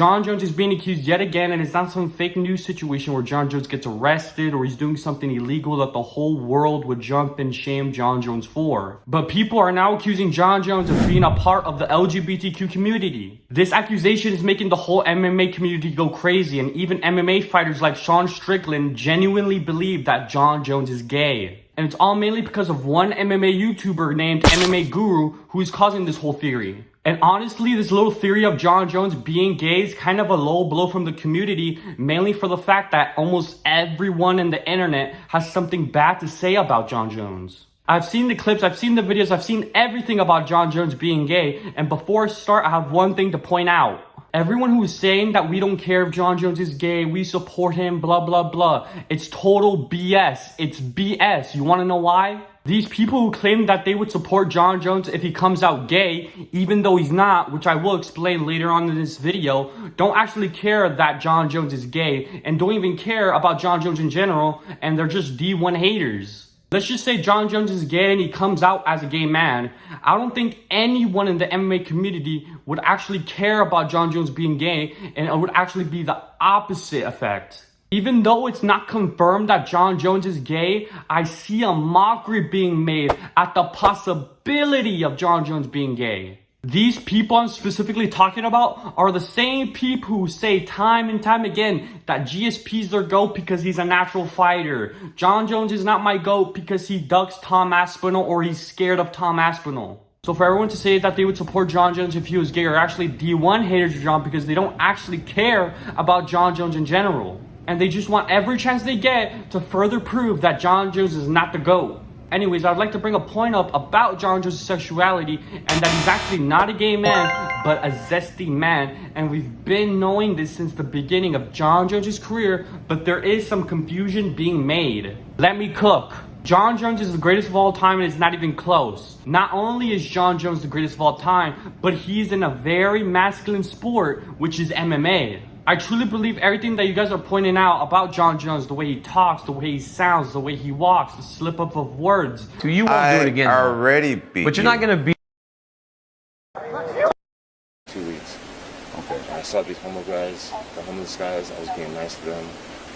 Jon Jones is being accused yet again, and it's not some fake news situation where Jon Jones gets arrested or he's doing something illegal that the whole world would jump and shame Jon Jones for. But people are now accusing Jon Jones of being a part of the LGBTQ community. This accusation is making the whole MMA community go crazy, and even MMA fighters like Sean Strickland genuinely believe that Jon Jones is gay. And it's all mainly because of one MMA YouTuber named MMA Guru who is causing this whole theory. And honestly, this little theory of Jon Jones being gay is kind of a low blow from the community, mainly for the fact that almost everyone in the internet has something bad to say about Jon Jones. I've seen the clips, I've seen the videos, I've seen everything about Jon Jones being gay, and before I start, I have one thing to point out. Everyone who is saying that we don't care if Jon Jones is gay, we support him, blah, blah, blah. It's total BS. It's BS. You want to know why? These people who claim that they would support Jon Jones if he comes out gay, even though he's not, which I will explain later on in this video, don't actually care that Jon Jones is gay and don't even care about Jon Jones in general, and they're just D1 haters. Let's just say Jon Jones is gay and he comes out as a gay man. I don't think anyone in the MMA community would actually care about Jon Jones being gay, and it would actually be the opposite effect. Even though it's not confirmed that Jon Jones is gay, I see a mockery being made at the possibility of Jon Jones being gay. These people I'm specifically talking about are the same people who say time and time again that GSP's their GOAT because he's a natural fighter. Jon Jones is not my GOAT because he ducks Tom Aspinall or he's scared of Tom Aspinall. So for everyone to say that they would support Jon Jones if he was gay are actually D1 haters of Jon because they don't actually care about Jon Jones in general. And they just want every chance they get to further prove that Jon Jones is not the GOAT. Anyways, I'd like to bring a point up about Jon Jones' sexuality and that he's actually not a gay man, but a zesty man. And we've been knowing this since the beginning of Jon Jones' career, but there is some confusion being made. Let me cook. Jon Jones is the greatest of all time and it's not even close. Not only is Jon Jones the greatest of all time, but he's in a very masculine sport, which is MMA. I truly believe everything that you guys are pointing out about Jon Jones, the way he talks, the way he sounds, the way he walks, the slip up of words. So you won't do it again. I already beat But you're not gonna beat. 2 weeks. Okay. I saw these homo guys, the homeless guys. I was being nice to them,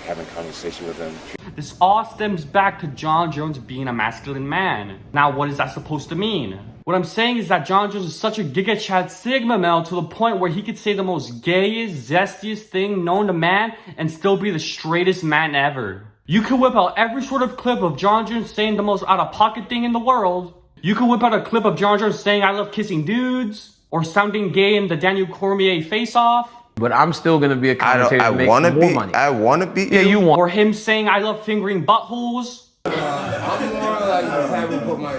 having conversation with them. This all stems back to Jon Jones being a masculine man. Now, what is that supposed to mean? What I'm saying is that Jon Jones is such a Giga Chad Sigma male to the point where he could say the most gayest, zestiest thing known to man and still be the straightest man ever. You could whip out every sort of clip of Jon Jones saying the most out-of-pocket thing in the world. You could whip out a clip of Jon Jones saying I love kissing dudes, or sounding gay in the Daniel Cormier face-off. But I'm still gonna be a commentator to make more money. I want to beat you. Yeah, you want. Or him saying I love fingering buttholes. I'm more like just having to put my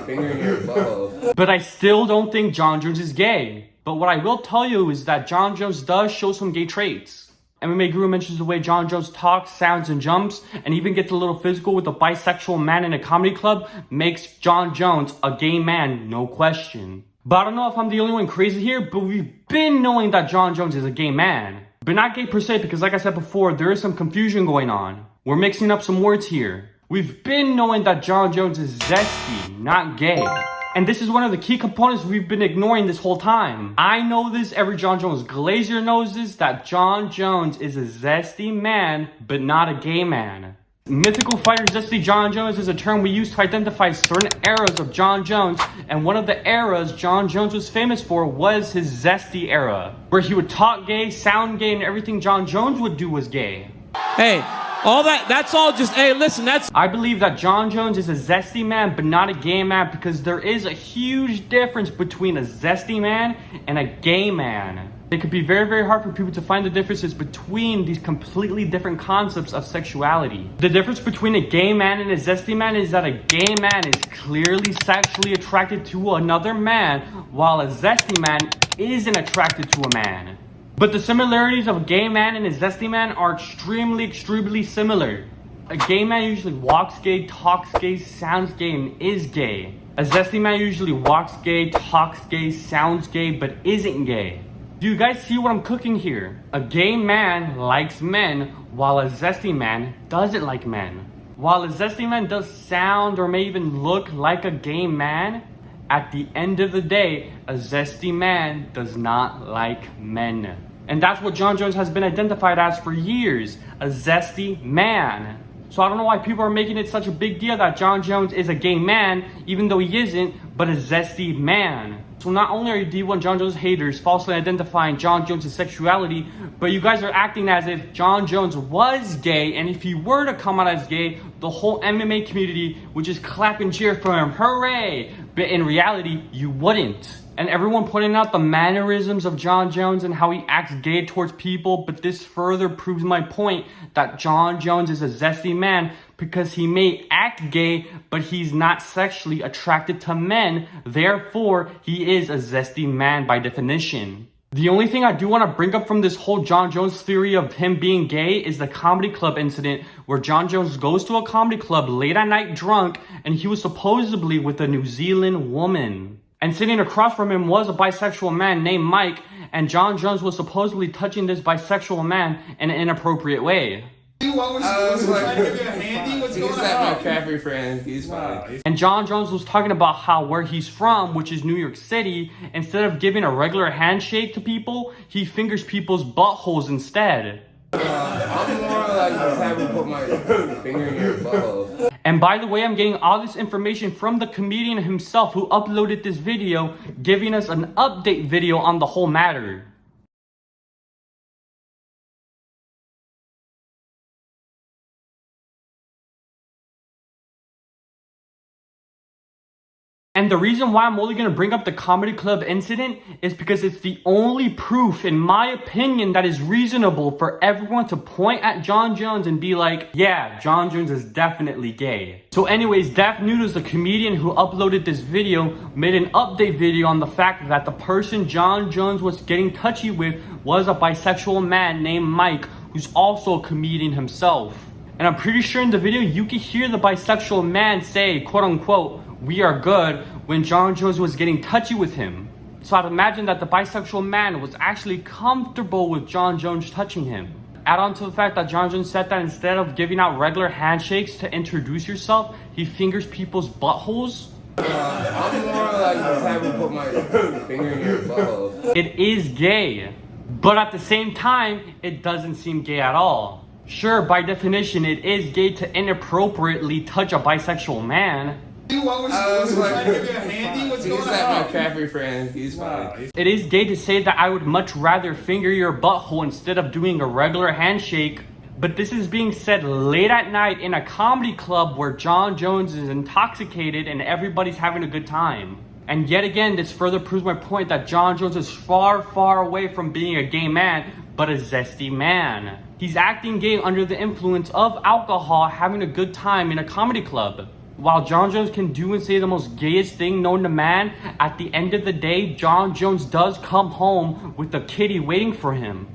finger in your butthole. But I still don't think Jon Jones is gay. But what I will tell you is that Jon Jones does show some gay traits. MMA Guru mentions the way Jon Jones talks, sounds, and jumps, and even gets a little physical with a bisexual man in a comedy club, makes Jon Jones a gay man, no question. But I don't know if I'm the only one crazy here, but we've been knowing that Jon Jones is a gay man. But not gay per se, because like I said before, there is some confusion going on. We're mixing up some words here. We've been knowing that Jon Jones is zesty, not gay. And this is one of the key components we've been ignoring this whole time. I know this, every Jon Jones Glazier knows this, that Jon Jones is a zesty man, but not a gay man. Mythical fighter zesty Jon Jones is a term we use to identify certain eras of Jon Jones, and one of the eras Jon Jones was famous for was his zesty era, where he would talk gay, sound gay, and everything Jon Jones would do was gay. Hey, that's all just, hey, listen, I believe that Jon Jones is a zesty man, but not a gay man, because there is a huge difference between a zesty man and a gay man. It could be very, very hard for people to find the differences between these completely different concepts of sexuality. The difference between a gay man and a zesty man is that a gay man is clearly sexually attracted to another man, while a zesty man isn't attracted to a man. But the similarities of a gay man and a zesty man are extremely similar. A gay man usually walks gay, talks gay, sounds gay, and is gay. A zesty man usually walks gay, talks gay, sounds gay, but isn't gay. Do you guys see what I'm cooking here? A gay man likes men, while a zesty man doesn't like men. While a zesty man does sound or may even look like a gay man, at the end of the day, a zesty man does not like men. And that's what Jon Jones has been identified as for years, a zesty man. So I don't know why people are making it such a big deal that Jon Jones is a gay man, even though he isn't, but a zesty man. So not only are you D1 Jon Jones haters falsely identifying Jon Jones' sexuality, but you guys are acting as if Jon Jones was gay, and if he were to come out as gay, the whole MMA community would just clap and cheer for him, hooray! But in reality, you wouldn't. And everyone pointing out the mannerisms of Jon Jones and how he acts gay towards people, but this further proves my point that Jon Jones is a zesty man because he may act gay, but he's not sexually attracted to men. Therefore, he is a zesty man by definition. The only thing I do want to bring up from this whole Jon Jones theory of him being gay is the comedy club incident where Jon Jones goes to a comedy club late at night drunk and he was supposedly with a New Zealand woman. And sitting across from him was a bisexual man named Mike, and Jon Jones was supposedly touching this bisexual man in an inappropriate way. What was trying to give you a handy? What's going on? He's my Caffrey friend. He's fine. And Jon Jones was talking about how where he's from, which is New York City, instead of giving a regular handshake to people, he fingers people's buttholes instead. I'm more like just having put my finger in your butthole. And by the way, I'm getting all this information from the comedian himself who uploaded this video, giving us an update video on the whole matter. And the reason why I'm only going to bring up the comedy club incident is because it's the only proof, in my opinion, that is reasonable for everyone to point at Jon Jones and be like, yeah, Jon Jones is definitely gay. So anyways, Def Noodles, the comedian who uploaded this video, made an update video on the fact that the person Jon Jones was getting touchy with was a bisexual man named Mike, who's also a comedian himself. And I'm pretty sure in the video you can hear the bisexual man say, quote unquote, "We are good," when Jon Jones was getting touchy with him. So I'd imagine that the bisexual man was actually comfortable with Jon Jones touching him. Add on to the fact that Jon Jones said that instead of giving out regular handshakes to introduce yourself, he fingers people's buttholes. I'm more like just having put my finger in your butthole. It is gay, but at the same time, it doesn't seem gay at all. Sure, by definition, it is gay to inappropriately touch a bisexual man. What was trying to give you a handy? What's going on? He's my Caffrey friend. He's fine. It is gay to say that I would much rather finger your butthole instead of doing a regular handshake. But this is being said late at night in a comedy club where Jon Jones is intoxicated and everybody's having a good time. And yet again, this further proves my point that Jon Jones is far, far away from being a gay man, but a zesty man. He's acting gay under the influence of alcohol, having a good time in a comedy club. While Jon Jones can do and say the most gayest thing known to man, at the end of the day, Jon Jones does come home with a kitty waiting for him.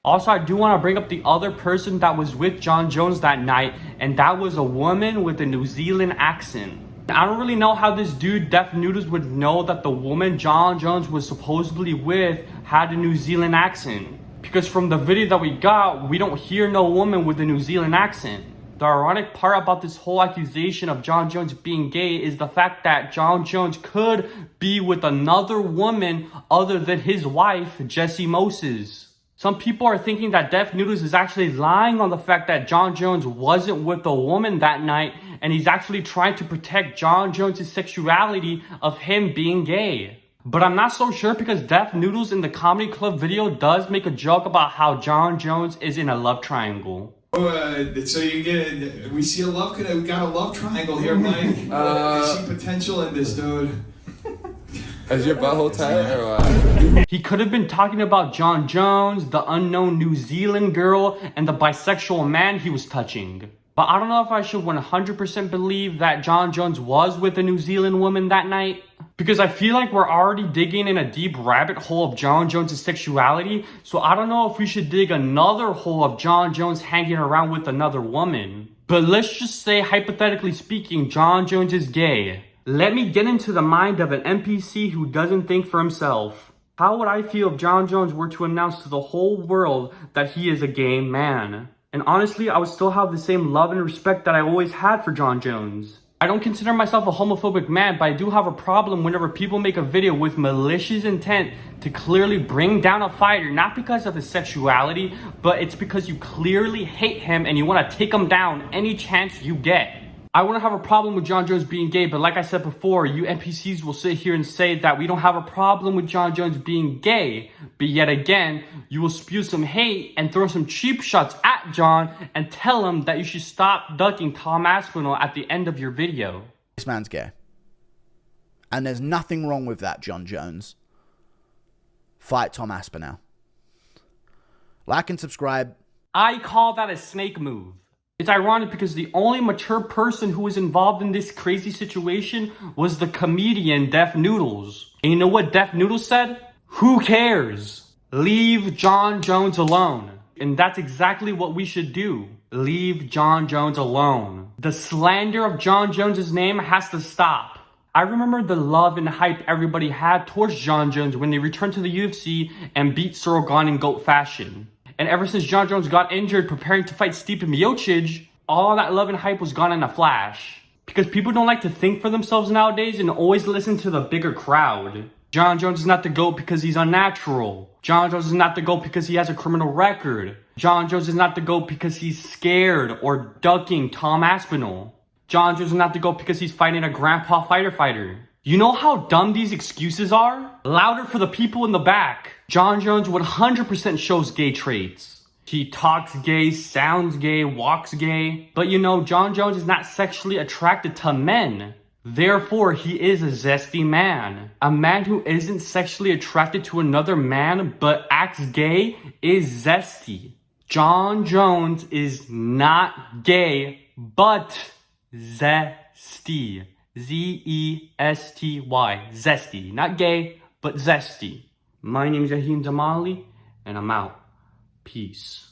Also, I do want to bring up the other person that was with Jon Jones that night, and that was a woman with a New Zealand accent. I don't really know how this dude, Def Noodles, would know that the woman Jon Jones was supposedly with had a New Zealand accent. Because from the video that we got, we don't hear no woman with a New Zealand accent. The ironic part about this whole accusation of Jon Jones being gay is the fact that Jon Jones could be with another woman other than his wife, Jessie Moses. Some people are thinking that Def Noodles is actually lying on the fact that Jon Jones wasn't with a woman that night, and he's actually trying to protect Jon Jones' sexuality of him being gay. But I'm not so sure because Def Noodles in the comedy club video does make a joke about how Jon Jones is in a love triangle. So we see a love, we got a love triangle here, Mike. I see potential in this dude. Is your butthole tight or what? He could have been talking about Jon Jones, the unknown New Zealand girl, and the bisexual man he was touching. But I don't know if I should 100% believe that Jon Jones was with a New Zealand woman that night. Because I feel like we're already digging in a deep rabbit hole of Jon Jones' sexuality. So I don't know if we should dig another hole of Jon Jones hanging around with another woman. But let's just say, hypothetically speaking, Jon Jones is gay. Let me get into the mind of an NPC who doesn't think for himself. How would I feel if Jon Jones were to announce to the whole world that he is a gay man? And honestly, I would still have the same love and respect that I always had for Jon Jones. I don't consider myself a homophobic man, but I do have a problem whenever people make a video with malicious intent to clearly bring down a fighter, not because of his sexuality, but it's because you clearly hate him and you want to take him down any chance you get. I wouldn't have a problem with Jon Jones being gay, but like I said before, you NPCs will sit here and say that we don't have a problem with Jon Jones being gay, but yet again, you will spew some hate and throw some cheap shots at Jon and tell him that you should stop ducking Tom Aspinall at the end of your video. This man's gay. And there's nothing wrong with that, Jon Jones. Fight Tom Aspinall. Like and subscribe. I call that a snake move. It's ironic because the only mature person who was involved in this crazy situation was the comedian Def Noodles. And you know what Def Noodles said? Who cares? Leave Jon Jones alone. And that's exactly what we should do. Leave Jon Jones alone. The slander of Jon Jones' name has to stop. I remember the love and hype everybody had towards Jon Jones when they returned to the UFC and beat Cyril Gane in GOAT fashion. And ever since Jon Jones got injured preparing to fight Stipe Miocic, all that love and hype was gone in a flash. Because people don't like to think for themselves nowadays and always listen to the bigger crowd. Jon Jones is not the GOAT because he's unnatural. Jon Jones is not the GOAT because he has a criminal record. Jon Jones is not the GOAT because he's scared or ducking Tom Aspinall. Jon Jones is not the GOAT because he's fighting a grandpa fighter. You know how dumb these excuses are? Louder for the people in the back. Jon Jones 100% shows gay traits. He talks gay, sounds gay, walks gay. But you know, Jon Jones is not sexually attracted to men. Therefore, he is a zesty man. A man who isn't sexually attracted to another man but acts gay is zesty. Jon Jones is not gay, but zesty. Z-E-S-T-Y. Zesty. Not gay, but zesty. My name is Yahim Damali, and I'm out. Peace.